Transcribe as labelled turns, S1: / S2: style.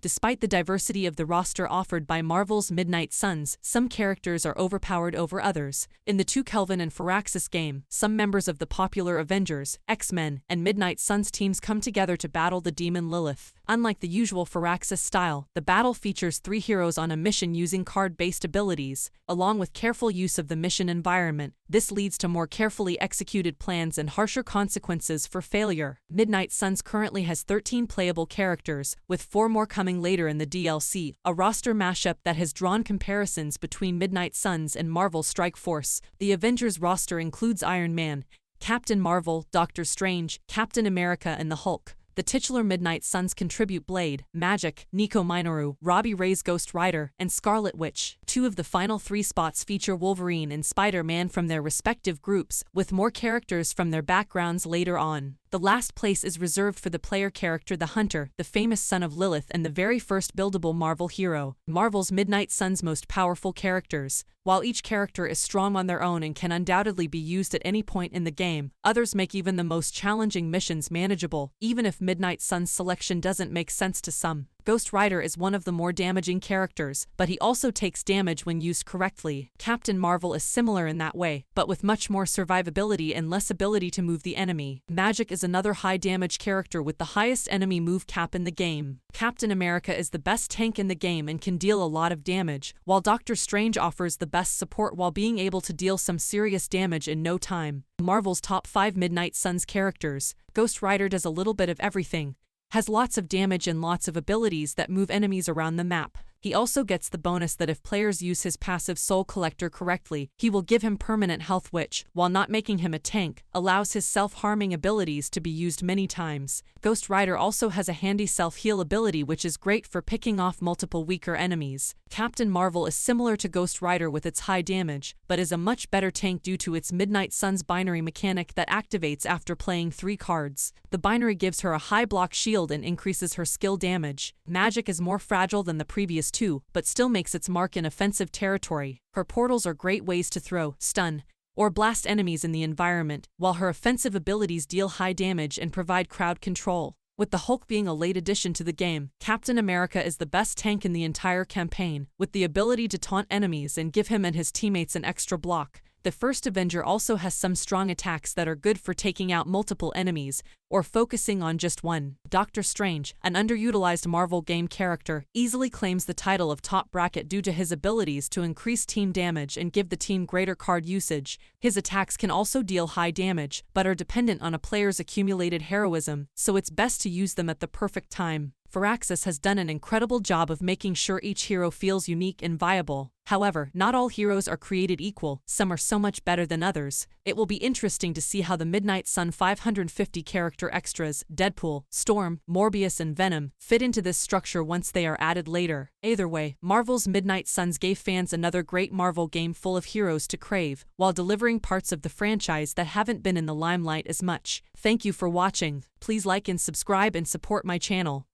S1: Despite the diversity of the roster offered by Marvel's Midnight Suns, some characters are overpowered over others. In the 2 Kelvin and Firaxis game, some members of the popular Avengers, X-Men, and Midnight Suns teams come together to battle the demon Lilith. Unlike the usual Firaxis style, the battle features 3 heroes on a mission using card-based abilities, along with careful use of the mission environment. This leads to more carefully executed plans and harsher consequences for failure. Midnight Suns currently has 13 playable characters, with 4 more coming later in the DLC, a roster mashup that has drawn comparisons between Midnight Suns and Marvel Strike Force. The Avengers roster includes Iron Man, Captain Marvel, Doctor Strange, Captain America, and the Hulk. The titular Midnight Suns contribute Blade, Magic, Nico Minoru, Robbie Reyes Ghost Rider, and Scarlet Witch. 2 of the final 3 spots feature Wolverine and Spider-Man from their respective groups, with more characters from their backgrounds later on. The last place is reserved for the player character the Hunter, the famous son of Lilith and the very first buildable Marvel hero. Marvel's Midnight Suns' most powerful characters. While each character is strong on their own and can undoubtedly be used at any point in the game, others make even the most challenging missions manageable, even if Midnight Suns' selection doesn't make sense to some. Ghost Rider is one of the more damaging characters, but he also takes damage when used correctly. Captain Marvel is similar in that way, but with much more survivability and less ability to move the enemy. Magic is another high-damage character with the highest enemy move cap in the game. Captain America is the best tank in the game and can deal a lot of damage, while Doctor Strange offers the best support while being able to deal some serious damage in no time. Marvel's top 5 Midnight Suns characters. Ghost Rider does a little bit of everything, has lots of damage and lots of abilities that move enemies around the map. He also gets the bonus that if players use his passive Soul Collector correctly, he will give him permanent health which, while not making him a tank, allows his self-harming abilities to be used many times. Ghost Rider also has a handy self-heal ability which is great for picking off multiple weaker enemies. Captain Marvel is similar to Ghost Rider with its high damage, but is a much better tank due to its Midnight Suns binary mechanic that activates after playing 3 cards. The binary gives her a high block shield and increases her skill damage. Magic is more fragile than the previous 2, but still makes its mark in offensive territory. Her portals are great ways to throw, stun, or blast enemies in the environment, while her offensive abilities deal high damage and provide crowd control. With the Hulk being a late addition to the game, Captain America is the best tank in the entire campaign, with the ability to taunt enemies and give him and his teammates an extra block. The first Avenger also has some strong attacks that are good for taking out multiple enemies, or focusing on just one. Doctor Strange, an underutilized Marvel game character, easily claims the title of top bracket due to his abilities to increase team damage and give the team greater card usage. His attacks can also deal high damage, but are dependent on a player's accumulated heroism, so it's best to use them at the perfect time. Firaxis has done an incredible job of making sure each hero feels unique and viable. However, not all heroes are created equal, some are so much better than others. It will be interesting to see how the Midnight Sun 550 character extras, Deadpool, Storm, Morbius and Venom, fit into this structure once they are added later. Either way, Marvel's Midnight Suns gave fans another great Marvel game full of heroes to crave, while delivering parts of the franchise that haven't been in the limelight as much. Thank you for watching. Please like and subscribe and support my channel.